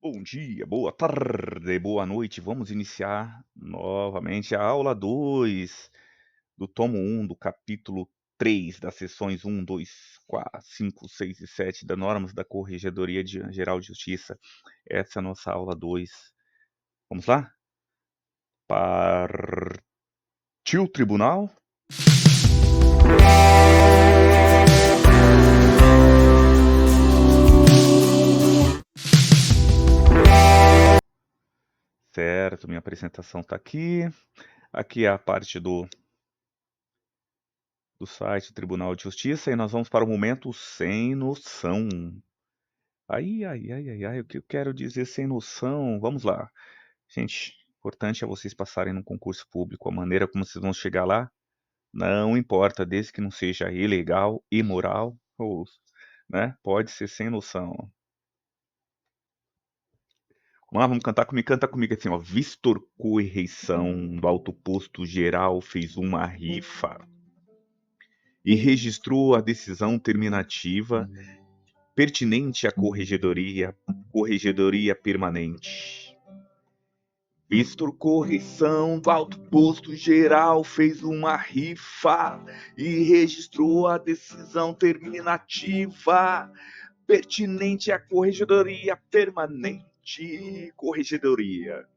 Bom dia, boa tarde, boa noite. Vamos iniciar novamente a aula 2 do tomo 1 do capítulo 3 das sessões 1, 2, 4, 5, 6 e 7 da Normas da Corregedoria Geral de Justiça. Essa é a nossa aula 2. Vamos lá? Partiu o tribunal? Certo, minha apresentação está aqui. Aqui é a parte do site do Tribunal de Justiça e nós vamos para o momento sem noção. Ai, ai, ai, ai, ai, o que eu quero dizer sem noção? Vamos lá. Gente, importante é vocês passarem num concurso público. A maneira como vocês vão chegar lá não importa, desde que não seja ilegal, imoral ou, né? Pode ser sem noção. Vamos lá, vamos cantar comigo. Canta comigo assim, ó. Vistor Correição do Alto Posto Geral fez uma rifa e registrou a decisão terminativa pertinente à corregedoria permanente. Vistor Correição do Alto Posto Geral fez uma rifa e registrou a decisão terminativa pertinente à corregedoria permanente. Corregedoria.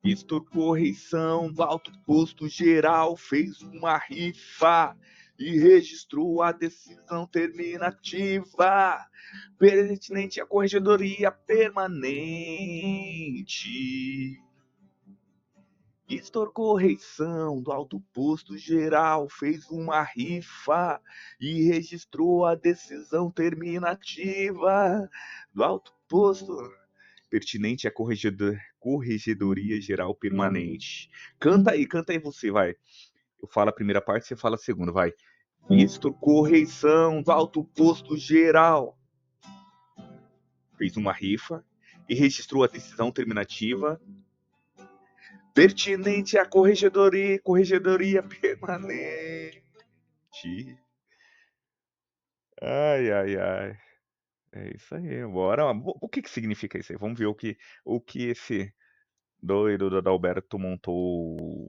Vistor Correição do Alto Posto Geral fez uma rifa e registrou a decisão terminativa pertinente à corregedoria permanente. Vistor Correição do Alto Posto Geral fez uma rifa e registrou a decisão terminativa do Alto Posto pertinente à corregedoria geral permanente. Canta aí você, vai. Eu falo a primeira parte, você fala a segunda, vai. Vistor Correição do Alto Posto Geral fez uma rifa e registrou a decisão terminativa pertinente à corregedoria permanente. Ai, ai, ai. É isso aí. Bora. O que significa isso aí? Vamos ver o que esse doido do Adalberto montou.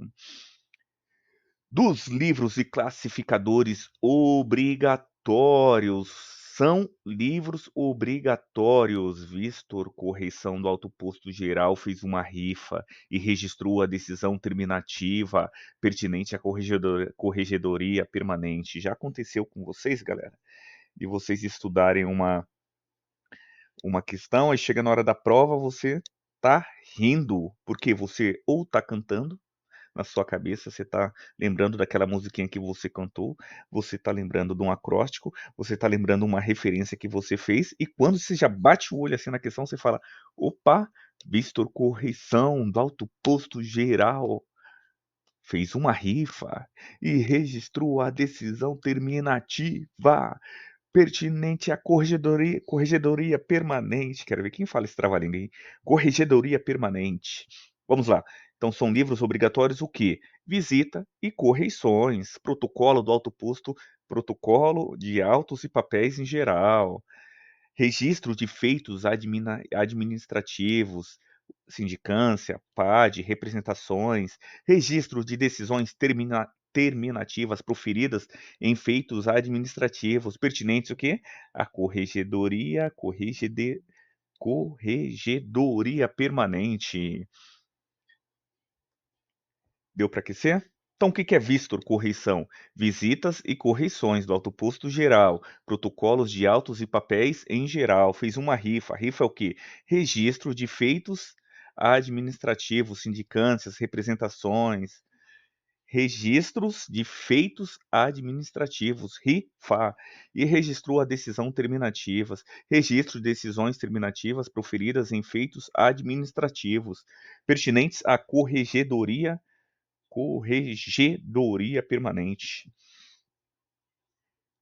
Dos livros e classificadores obrigatórios. São livros obrigatórios. Vistor Correição do Alto Posto Geral fez uma rifa e registrou a decisão terminativa pertinente à corregedoria permanente. Já aconteceu com vocês, galera? De vocês estudarem uma questão, aí chega na hora da prova, você tá rindo, porque você ou tá cantando na sua cabeça, você tá lembrando daquela musiquinha que você cantou, você tá lembrando de um acróstico, você tá lembrando uma referência que você fez, e quando você já bate o olho assim na questão, você fala, opa, Vistor Correição do Alto Posto Geral fez uma rifa e registrou a decisão terminativa pertinente à corregedoria permanente. Quero ver quem fala esse trava-língua aí. Corregedoria permanente. Vamos lá. Então, são livros obrigatórios o quê? Visita e correições. Protocolo do auto posto, protocolo de autos e papéis em geral. Registro de feitos administrativos, sindicância, PAD, representações, registro de decisões terminativas proferidas em feitos administrativos pertinentes o quê? A corregedoria permanente. Deu para aquecer? Então, o que é Vistor Correição? Visitas e correições do Alto Posto Geral, protocolos de autos e papéis em geral. Fez uma rifa. Rifa é o quê? Registro de feitos administrativos, sindicâncias, representações. Registros de feitos administrativos, RIFA, e registrou a decisão terminativas, registro de decisões terminativas proferidas em feitos administrativos, pertinentes à corregedoria permanente.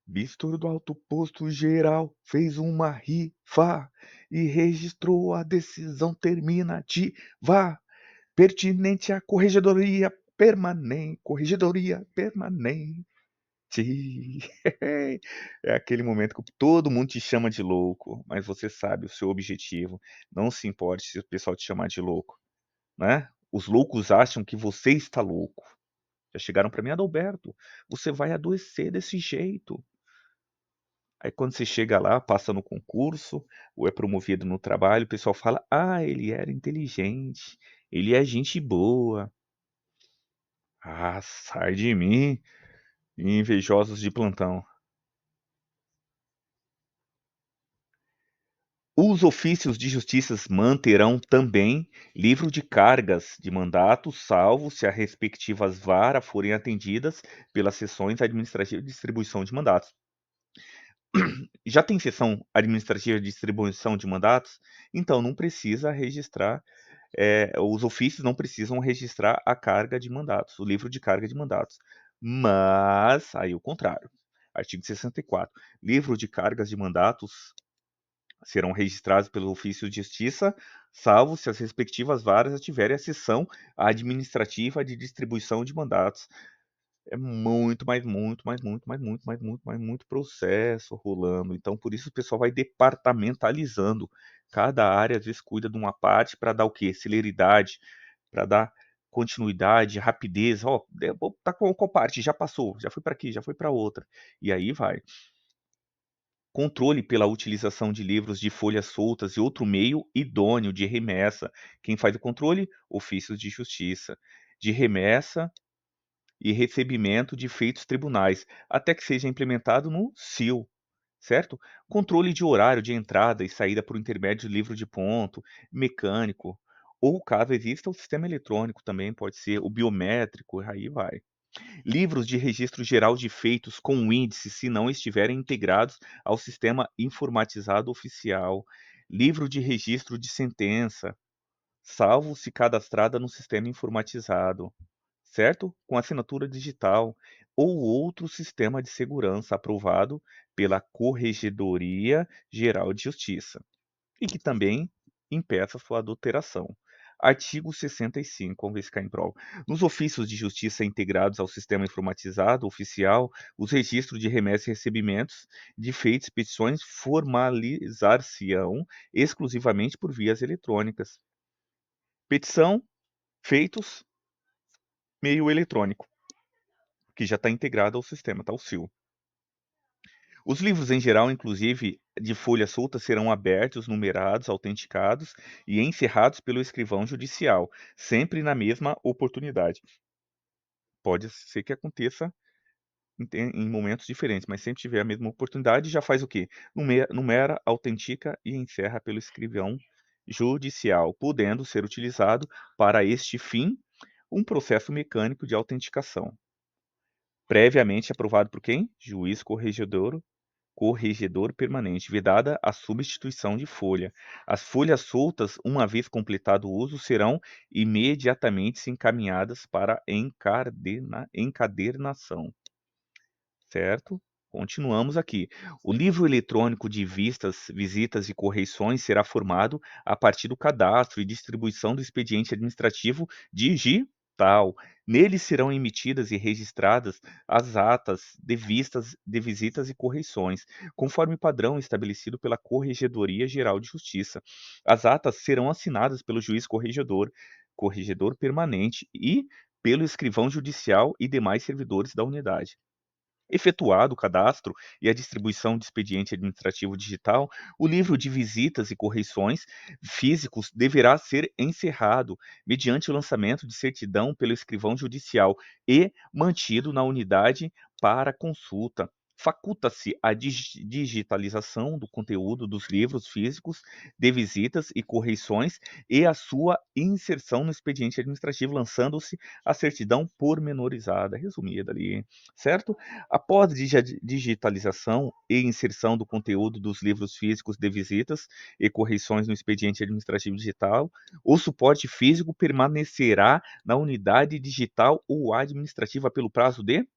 Vistor do Alto Posto Geral fez uma rifa e registrou a decisão terminativa pertinente à corregedoria permanente. Corregedoria permanente. Ti É aquele momento que todo mundo te chama de louco, mas você sabe o seu objetivo. Não se importe se o pessoal te chamar de louco, né. Os loucos acham que você está louco. Já chegaram para mim: "Adalberto, você vai adoecer desse jeito". Aí quando você chega lá, passa no concurso, ou é promovido no trabalho, o pessoal fala: "Ah, ele era inteligente, ele é gente boa". Ah, sai de mim, invejosos de plantão. Os ofícios de justiças manterão também livro de cargas de mandato, salvo se as respectivas vara forem atendidas pelas seções administrativas de distribuição de mandatos. Já tem seção administrativa de distribuição de mandatos? Então não precisa registrar, os ofícios não precisam registrar a carga de mandatos, o livro de carga de mandatos. Mas, aí o contrário, artigo 64, livro de cargas de mandatos serão registrados pelo ofício de justiça, salvo se as respectivas varas tiverem a seção administrativa de distribuição de mandatos. É muito, mas muito, mas muito, mas muito, mas muito, mas muito processo rolando. Então, por isso o pessoal vai departamentalizando. Cada área, às vezes, cuida de uma parte para dar o quê? Celeridade, para dar continuidade, rapidez. Ó, tá com qual parte? Já passou, já foi para aqui, já foi para outra. E aí vai. Controle pela utilização de livros de folhas soltas e outro meio idôneo de remessa. Quem faz o controle? Ofícios de justiça. De remessa e recebimento de feitos tribunais, até que seja implementado no SIL, certo? Controle de horário de entrada e saída por intermédio de livro de ponto, mecânico, ou caso exista o sistema eletrônico também, pode ser o biométrico, aí vai. Livros de registro geral de feitos com índice, se não estiverem integrados ao sistema informatizado oficial. Livro de registro de sentença, salvo se cadastrada no sistema informatizado, certo? Com assinatura digital ou outro sistema de segurança aprovado pela Corregedoria Geral de Justiça e que também impeça sua adulteração. Artigo 65, vamos ver se cai em prova. Nos ofícios de justiça integrados ao sistema informatizado oficial, os registros de remessas e recebimentos de feitos e petições formalizar-se-ão exclusivamente por vias eletrônicas. Petição, feitos, meio eletrônico, que já está integrado ao sistema, tá? O SIL. Os livros em geral, inclusive de folha solta, serão abertos, numerados, autenticados e encerrados pelo escrivão judicial, sempre na mesma oportunidade. Pode ser que aconteça em momentos diferentes, mas sempre tiver a mesma oportunidade, já faz o quê? Numera, autentica e encerra pelo escrivão judicial, podendo ser utilizado para este fim um processo mecânico de autenticação, previamente aprovado por quem? Juiz corregedor permanente, vedada a substituição de folha. As folhas soltas, uma vez completado o uso, serão imediatamente encaminhadas para encadernação, certo? Continuamos aqui. O livro eletrônico de visitas e correições será formado a partir do cadastro e distribuição do expediente administrativo digital. Nele serão emitidas e registradas as atas de visitas e correições, conforme padrão estabelecido pela Corregedoria Geral de Justiça. As atas serão assinadas pelo juiz corregedor permanente e pelo escrivão judicial e demais servidores da unidade. Efetuado o cadastro e a distribuição de expediente administrativo digital, o livro de visitas e correições físicos deverá ser encerrado mediante o lançamento de certidão pelo escrivão judicial e mantido na unidade para consulta. Faculta-se a digitalização do conteúdo dos livros físicos de visitas e correições e a sua inserção no expediente administrativo, lançando-se a certidão pormenorizada, resumida ali, certo? Após digitalização e inserção do conteúdo dos livros físicos de visitas e correições no expediente administrativo digital, o suporte físico permanecerá na unidade digital ou administrativa pelo prazo de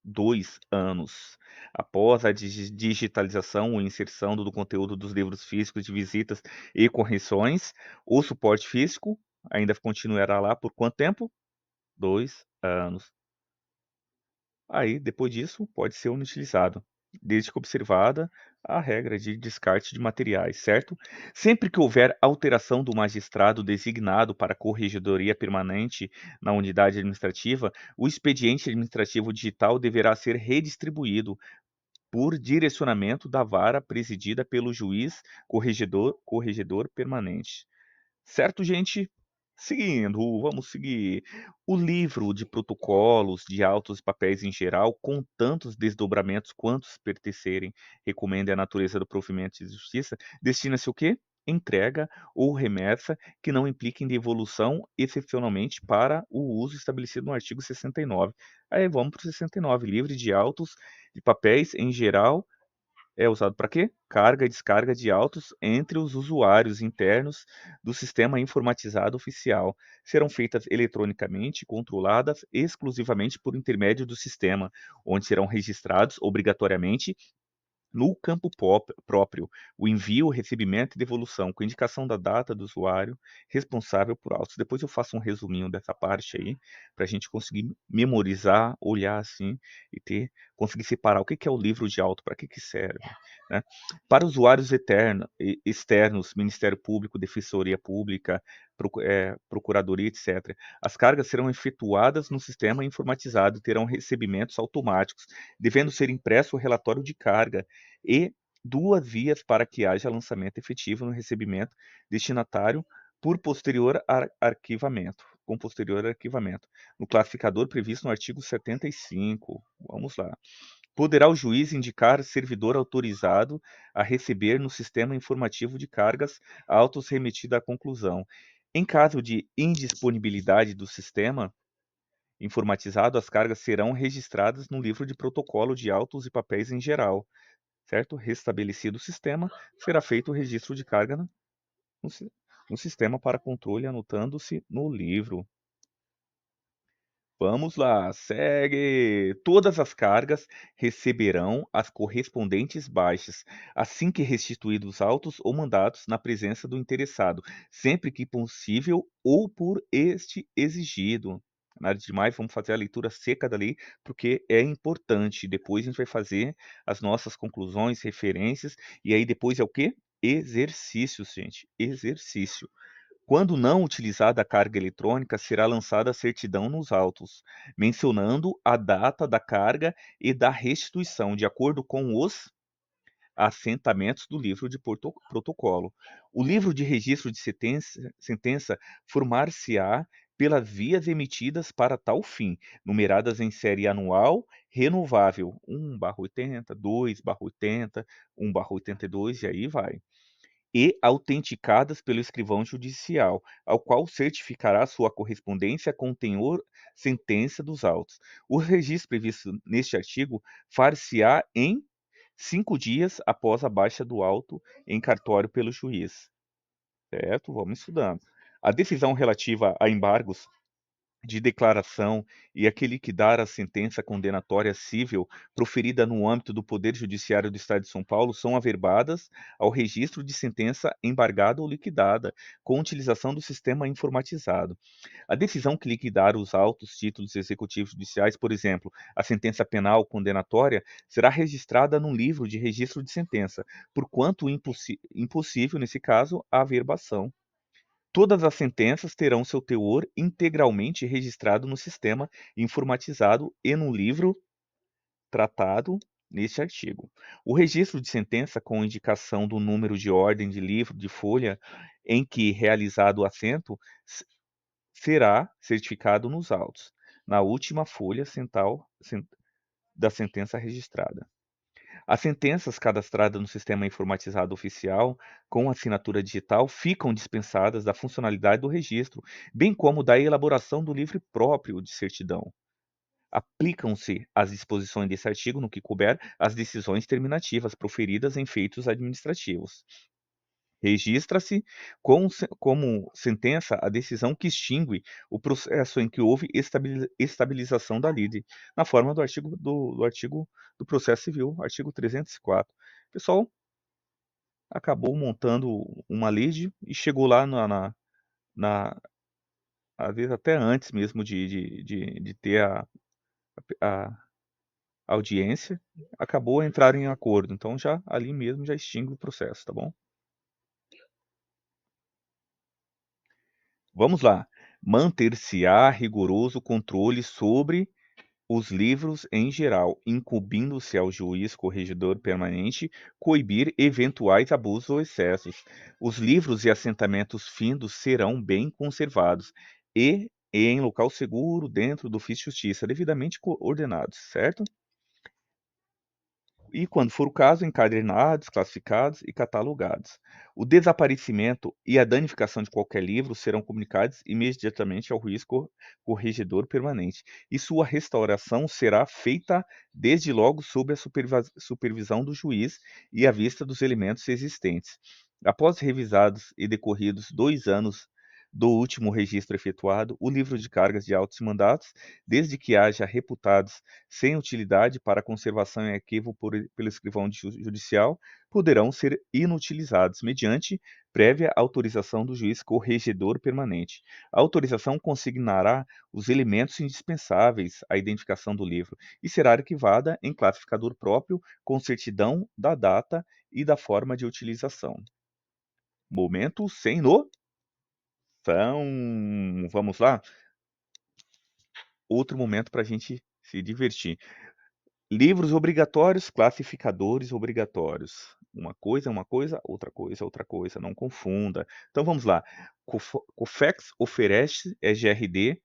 2 anos. Após a digitalização ou inserção do conteúdo dos livros físicos de visitas e correções, o suporte físico ainda continuará lá por quanto tempo? 2 anos. Aí, depois disso, pode ser inutilizado, desde que observada a regra de descarte de materiais, certo? Sempre que houver alteração do magistrado designado para a corregedoria permanente na unidade administrativa, o expediente administrativo digital deverá ser redistribuído por direcionamento da vara presidida pelo juiz corregedor permanente. Certo, gente? Seguindo, vamos seguir. O livro de protocolos, de autos e papéis em geral, com tantos desdobramentos quantos pertencerem, recomenda a natureza do provimento de justiça, destina-se o quê? Entrega ou remessa que não impliquem devolução excepcionalmente para o uso estabelecido no artigo 69. Aí vamos para o 69, livre de autos e papéis em geral, é usado para quê? Carga e descarga de autos entre os usuários internos do sistema informatizado oficial. Serão feitas eletronicamente, controladas exclusivamente por intermédio do sistema, onde serão registrados obrigatoriamente no campo próprio, o envio, recebimento e devolução, com indicação da data do usuário responsável por autos. Depois eu faço um resuminho dessa parte aí, para a gente conseguir memorizar, olhar assim e conseguir separar o que que é o livro de auto, para que serve, né? Para usuários externos, Ministério Público, Defensoria Pública, Procuradoria, etc., as cargas serão efetuadas no sistema informatizado e terão recebimentos automáticos, devendo ser impresso o relatório de carga e duas vias para que haja lançamento efetivo no recebimento destinatário por posterior arquivamento, com posterior arquivamento, no classificador previsto no artigo 75. Vamos lá. Poderá o juiz indicar servidor autorizado a receber no sistema informativo de cargas autos remetido à conclusão. Em caso de indisponibilidade do sistema informatizado, as cargas serão registradas no livro de protocolo de autos e papéis em geral, certo? Restabelecido o sistema, será feito o registro de carga no, no sistema para controle, anotando-se no livro. Vamos lá, segue. Todas as cargas receberão as correspondentes baixas, assim que restituídos autos ou mandatos na presença do interessado, sempre que possível ou por este exigido. Nada demais, vamos fazer a leitura seca da lei, porque é importante. Depois a gente vai fazer as nossas conclusões, referências, e aí depois é o quê? Exercícios, gente. Exercício. Quando não utilizada a carga eletrônica, será lançada a certidão nos autos, mencionando a data da carga e da restituição, de acordo com os assentamentos do livro de protocolo. O livro de registro de sentença formar-se-á pelas vias emitidas para tal fim, numeradas em série anual, renovável, 1/80, 2/80, 1/82 e aí vai, e autenticadas pelo escrivão judicial, ao qual certificará sua correspondência com o tenor sentença dos autos. O registro previsto neste artigo far-se-á em 5 dias após a baixa do auto em cartório pelo juiz. Certo? Vamos estudando. A decisão relativa a embargos de declaração e a que liquidar a sentença condenatória cível proferida no âmbito do Poder Judiciário do Estado de São Paulo são averbadas ao registro de sentença embargada ou liquidada, com utilização do sistema informatizado. A decisão que liquidar os autos, títulos executivos judiciais, por exemplo, a sentença penal condenatória, será registrada no livro de registro de sentença, porquanto impossível, nesse caso, a averbação. Todas as sentenças terão seu teor integralmente registrado no sistema informatizado e no livro tratado neste artigo. O registro de sentença com indicação do número de ordem de livro de folha em que realizado o assento será certificado nos autos, na última folha central da sentença registrada. As sentenças cadastradas no sistema informatizado oficial, com assinatura digital, ficam dispensadas da funcionalidade do registro, bem como da elaboração do livro próprio de certidão. Aplicam-se as disposições desse artigo, no que couber, às decisões terminativas proferidas em feitos administrativos. Registra-se como sentença a decisão que extingue o processo em que houve estabilização da lide, na forma do artigo do processo civil, artigo 304. O pessoal acabou montando uma lide e chegou lá na às vezes até antes mesmo de ter audiência, acabou, entraram em acordo. Então, já ali mesmo já extingue o processo, tá bom? Vamos lá. Manter-se-á rigoroso controle sobre os livros em geral, incumbindo-se ao juiz corregedor permanente coibir eventuais abusos ou excessos. Os livros e assentamentos findos serão bem conservados e em local seguro dentro do ofício de justiça, devidamente ordenados, certo? E, quando for o caso, encadernados, classificados e catalogados. O desaparecimento e a danificação de qualquer livro serão comunicados imediatamente ao juiz corregedor permanente, e sua restauração será feita desde logo sob a supervisão do juiz e à vista dos elementos existentes. Após revisados e decorridos 2 anos do último registro efetuado, o livro de cargas de autos e mandatos, desde que haja reputados sem utilidade para conservação em arquivo pelo escrivão judicial, poderão ser inutilizados, mediante prévia autorização do juiz corregedor permanente. A autorização consignará os elementos indispensáveis à identificação do livro e será arquivada em classificador próprio, com certidão da data e da forma de utilização. Momento sem noção. Vamos lá? Outro momento para a gente se divertir. Livros obrigatórios, classificadores obrigatórios. Uma coisa é uma coisa, outra coisa, não confunda. Então vamos lá. Cofex oferece GRD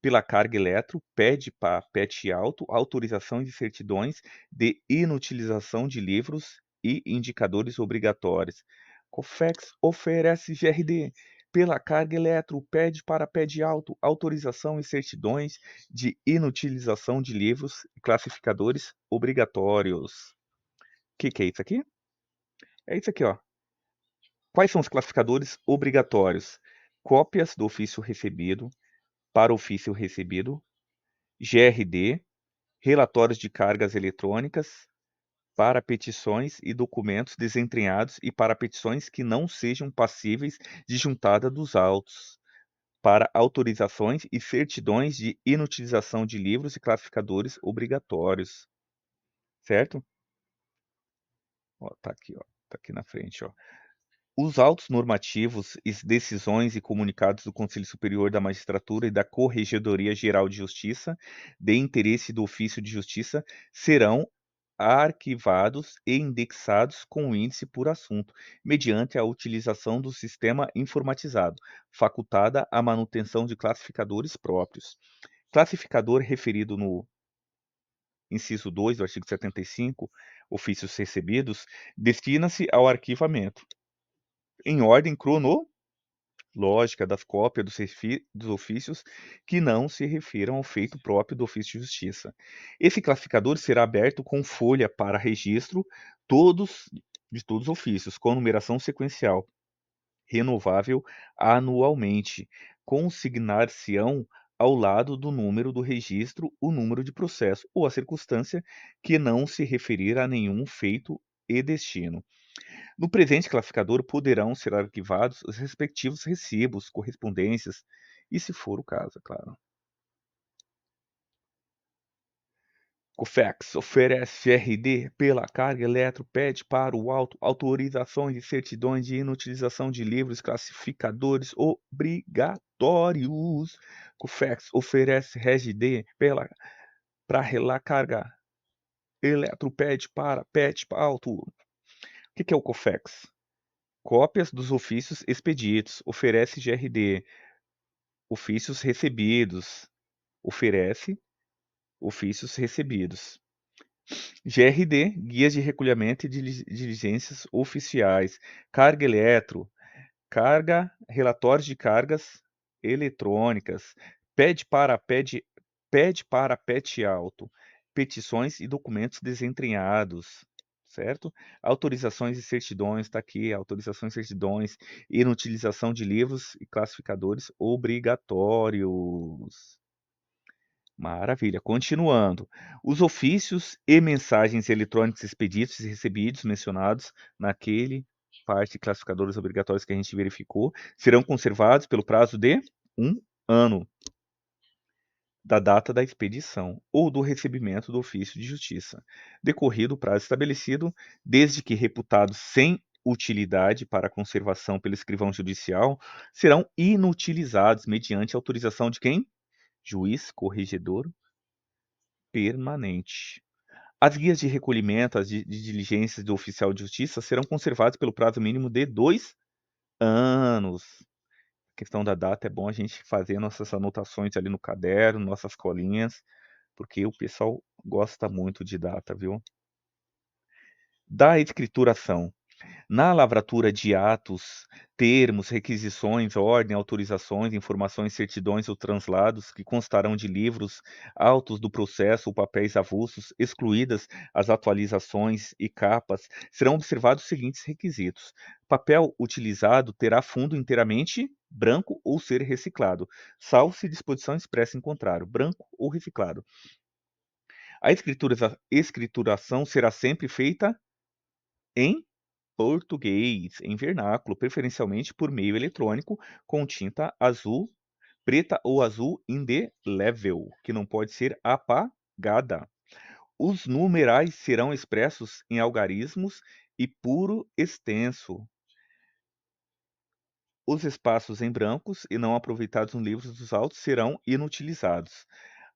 pela carga eletro, pede para PET alto autorização de certidões de inutilização de livros e indicadores obrigatórios. Cofex oferece GRD pela carga eletro, pede para PED alto autorização e certidões de inutilização de livros e classificadores obrigatórios. O que é isso aqui? É isso aqui, ó. Quais são os classificadores obrigatórios? Cópias do ofício recebido, para ofício recebido, GRD, relatórios de cargas eletrônicas, para petições e documentos desentranhados e para petições que não sejam passíveis de juntada dos autos, para autorizações e certidões de inutilização de livros e classificadores obrigatórios, certo? Ó, tá aqui na frente, ó. Os autos normativos, decisões e comunicados do Conselho Superior da Magistratura e da Corregedoria Geral de Justiça, de interesse do ofício de justiça, serão arquivados e indexados com o índice por assunto, mediante a utilização do sistema informatizado, facultada a manutenção de classificadores próprios. Classificador referido no inciso 2 do artigo 75, ofícios recebidos, destina-se ao arquivamento, em ordem cronológica das cópias dos ofícios que não se refiram ao feito próprio do ofício de justiça. Esse classificador será aberto com folha para registro de todos os ofícios, com numeração sequencial, renovável anualmente. Consignar-se-ão ao lado do número do registro o número de processo ou a circunstância que não se referir a nenhum feito e destino. No presente classificador poderão ser arquivados os respectivos recibos, correspondências, e se for o caso, é claro. Cofex oferece GRD pela carga eletro, pede para o auto autorizações e certidões de inutilização de livros classificadores obrigatórios. Cofex oferece RegD para relar carga eletro, pede para PET alto. O que é o Cofex? Cópias dos ofícios expedidos, oferece GRD. Ofícios recebidos, oferece ofícios recebidos. GRD, guias de recolhimento e diligências oficiais. Carga eletro, relatórios de cargas eletrônicas. Pede para PET alto, petições e documentos desentranhados, certo? Autorizações e certidões, está aqui, autorizações e certidões, inutilização de livros e classificadores obrigatórios. Maravilha. Continuando. Os ofícios e mensagens eletrônicos expedidos e recebidos mencionados naquele parte de classificadores obrigatórios que a gente verificou serão conservados pelo prazo de 1 ano. da data da expedição ou do recebimento do ofício de justiça, decorrido o prazo estabelecido, desde que reputados sem utilidade para a conservação pelo escrivão judicial, serão inutilizados mediante autorização de quem? Juiz corregedor permanente. As guias de recolhimento, de diligências do oficial de justiça serão conservadas pelo prazo mínimo de 2 anos. A questão da data é bom a gente fazer nossas anotações ali no caderno, nossas colinhas, porque o pessoal gosta muito de data, viu? Da escrituração. Na lavratura de atos, termos, requisições, ordem, autorizações, informações, certidões ou translados que constarão de livros, autos do processo ou papéis avulsos, excluídas as atualizações e capas, serão observados os seguintes requisitos: papel utilizado terá fundo inteiramente branco ou ser reciclado, salvo se disposição expressa em contrário, branco ou reciclado. A escrituração será sempre feita em português, em vernáculo, preferencialmente por meio eletrônico, com tinta azul, preta ou azul indelével, que não pode ser apagada. Os numerais serão expressos em algarismos e puro extenso. Os espaços em brancos e não aproveitados nos livros dos autos serão inutilizados.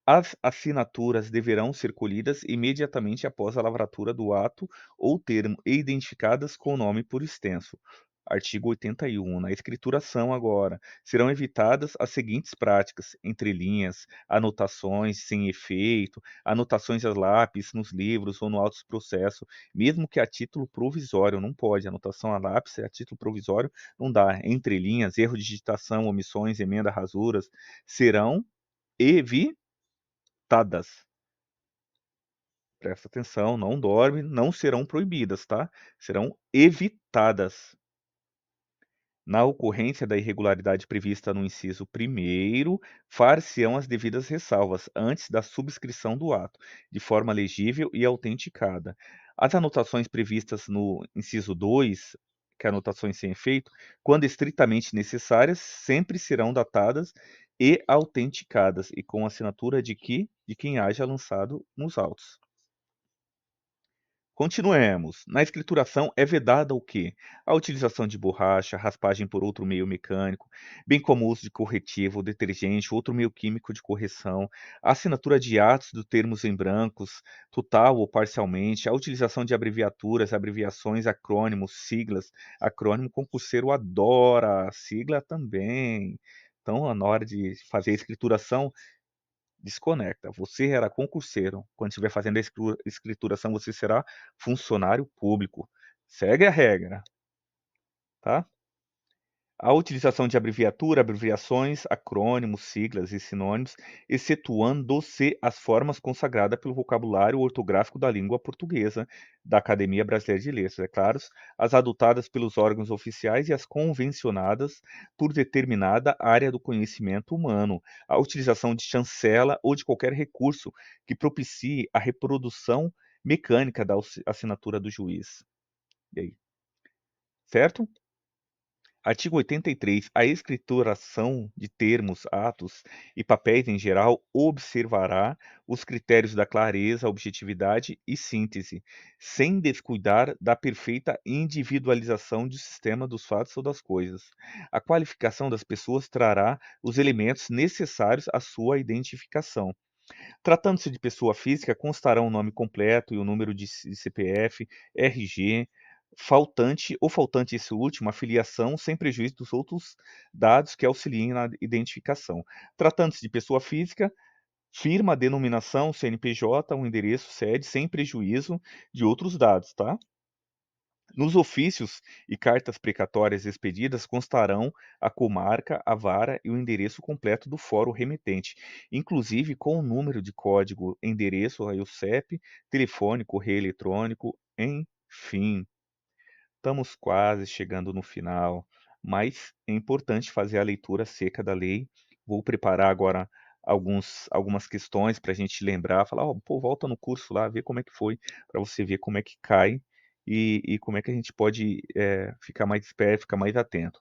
As assinaturas deverão ser colhidas imediatamente após a lavratura do ato ou termo e identificadas com o nome por extenso. Artigo 81. Na escrituração, agora, serão evitadas as seguintes práticas: entrelinhas, anotações sem efeito, anotações a lápis nos livros ou no auto do processo, mesmo que a título provisório. Não pode. Anotação a lápis a título provisório não dá. Entrelinhas, erro de digitação, omissões, emenda, rasuras, serão evitadas. Presta atenção, não dorme, não serão proibidas, tá? Serão evitadas. Na ocorrência da irregularidade prevista no inciso 1º, far-se-ão as devidas ressalvas antes da subscrição do ato, de forma legível e autenticada. As anotações previstas no inciso 2, que é anotações sem efeito, quando estritamente necessárias, sempre serão datadas e autenticadas, e com assinatura de quem haja lançado nos autos. Continuemos. Na escrituração é vedada o quê? A utilização de borracha, raspagem por outro meio mecânico, bem como o uso de corretivo, detergente, outro meio químico de correção, a assinatura de atos de termos em brancos, total ou parcialmente, a utilização de abreviaturas, abreviações, acrônimos, siglas. Acrônimo concurseiro adora, sigla também. Então, na hora de fazer a escrituração, desconecta. Você era concurseiro. Quando estiver fazendo a escrituração, você será funcionário público. Segue a regra, tá? A utilização de abreviatura, abreviações, acrônimos, siglas e sinônimos, excetuando-se as formas consagradas pelo vocabulário ortográfico da língua portuguesa, da Academia Brasileira de Letras, é claro, as adotadas pelos órgãos oficiais e as convencionadas por determinada área do conhecimento humano, a utilização de chancela ou de qualquer recurso que propicie a reprodução mecânica da assinatura do juiz. E aí, certo? Artigo 83. A escrituração de termos, atos e papéis em geral observará os critérios da clareza, objetividade e síntese, sem descuidar da perfeita individualização do sistema dos fatos ou das coisas. A qualificação das pessoas trará os elementos necessários à sua identificação. Tratando-se de pessoa física, constarão o nome completo e o número de CPF, RG, faltante esse último, a filiação, sem prejuízo dos outros dados que auxiliem na identificação. Tratando-se de pessoa física, firma, denominação, CNPJ, um endereço, sede, sem prejuízo de outros dados, tá? Nos ofícios e cartas precatórias expedidas constarão a comarca, a vara e o endereço completo do fórum remetente, inclusive com o número de código, endereço, aí o CEP, telefone, correio eletrônico, enfim. Estamos quase chegando no final, mas é importante fazer a leitura seca da lei. Vou preparar agora algumas questões para a gente lembrar, falar, ó, pô, volta no curso lá, vê como é que foi, para você ver como é que cai e como é que a gente pode ficar mais esperto, ficar mais atento.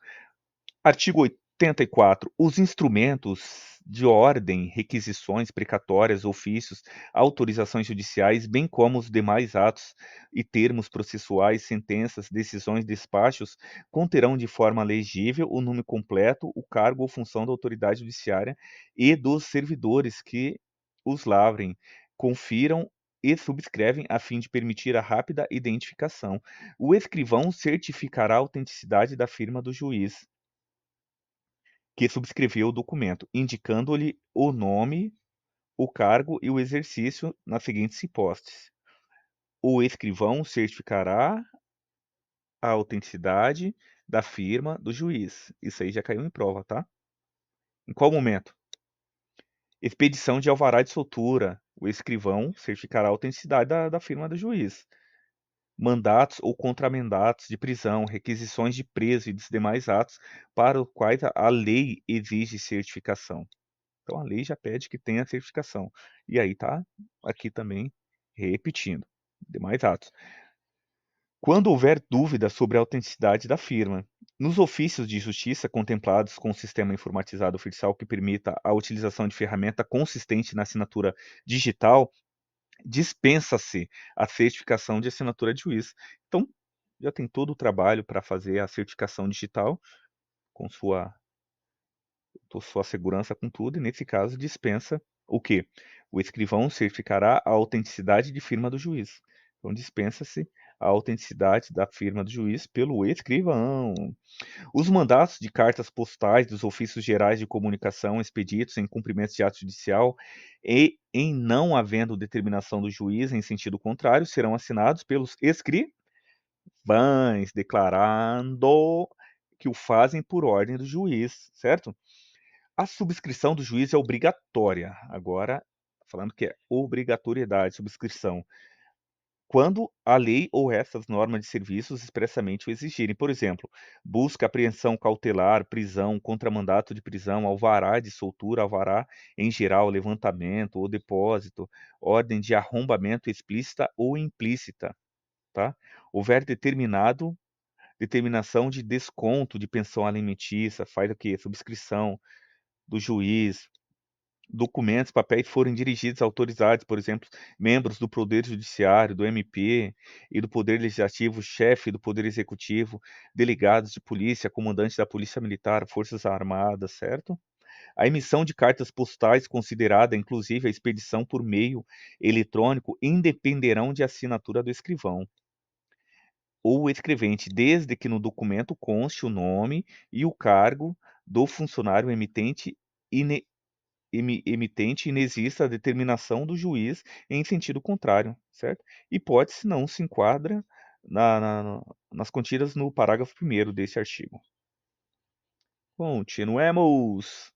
Artigo 84. Os instrumentos de ordem, requisições, precatórias, ofícios, autorizações judiciais, bem como os demais atos e termos processuais, sentenças, decisões, despachos, conterão de forma legível o nome completo, o cargo ou função da autoridade judiciária e dos servidores que os lavrem, confiram e subscrevem a fim de permitir a rápida identificação. O escrivão certificará a autenticidade da firma do juiz que subscreveu o documento, indicando-lhe o nome, o cargo e o exercício nas seguintes hipóteses. O escrivão certificará a autenticidade da firma do juiz. Isso aí já caiu em prova, tá? Em qual momento? Expedição de alvará de soltura. O escrivão certificará a autenticidade da firma do juiz. Mandatos ou contramandatos de prisão, requisições de preso e dos demais atos para os quais a lei exige certificação. Então a lei já pede que tenha certificação. E aí tá aqui também repetindo. Demais atos. Quando houver dúvida sobre a autenticidade da firma, nos ofícios de justiça contemplados com o sistema informatizado oficial que permita a utilização de ferramenta consistente na assinatura digital, dispensa-se a certificação de assinatura de juiz. Então, já tem todo o trabalho para fazer a certificação digital com sua segurança com tudo, e nesse caso dispensa o quê? O escrivão certificará a autenticidade de firma do juiz. Então dispensa-se a autenticidade da firma do juiz pelo escrivão. Os mandatos de cartas postais dos ofícios gerais de comunicação expedidos em cumprimento de ato judicial e em não havendo determinação do juiz em sentido contrário, serão assinados pelos escrivães, declarando que o fazem por ordem do juiz, certo? A subscrição do juiz é obrigatória. Agora, falando que é obrigatoriedade, subscrição. Quando a lei ou essas normas de serviços expressamente o exigirem. Por exemplo, busca, apreensão cautelar, prisão, contramandato de prisão, alvará de soltura, alvará em geral, levantamento ou depósito, ordem de arrombamento explícita ou implícita, tá? Houver determinação de desconto de pensão alimentícia, faz o quê? Subscrição do juiz, documentos, papéis forem dirigidos a autorizados, por exemplo, membros do Poder Judiciário, do MP e do Poder Legislativo, chefe do Poder Executivo, delegados de polícia, comandante da Polícia Militar, Forças Armadas, certo? A emissão de cartas postais, considerada inclusive a expedição por meio eletrônico, independerão de assinatura do escrivão ou escrevente, desde que no documento conste o nome e o cargo do funcionário emitente emitente inexista a determinação do juiz em sentido contrário, certo? Hipótese não se enquadra nas contidas no parágrafo 1º deste artigo. Continuemos.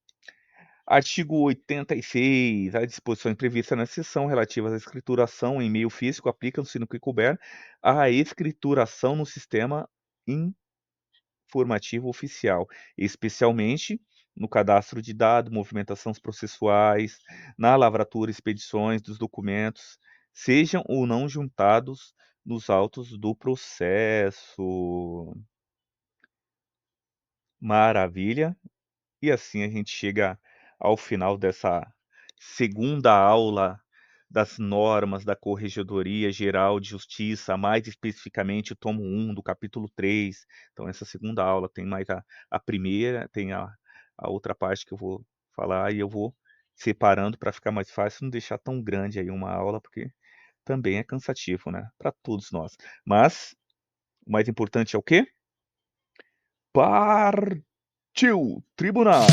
Artigo 86. As disposições previstas na seção relativas à escrituração em meio físico aplicam-se no que couber à escrituração no sistema informativo oficial, especialmente no cadastro de dados, movimentações processuais, na lavratura e expedições dos documentos, sejam ou não juntados nos autos do processo. Maravilha! E assim a gente chega ao final dessa segunda aula das normas da Corregedoria Geral de Justiça, mais especificamente o tomo 1 do capítulo 3. Então essa segunda aula tem mais a primeira, tem a outra parte que eu vou falar e eu vou separando para ficar mais fácil, não deixar tão grande aí uma aula, porque também é cansativo, né? Para todos nós. Mas o mais importante é o quê? Partiu! Tribunal!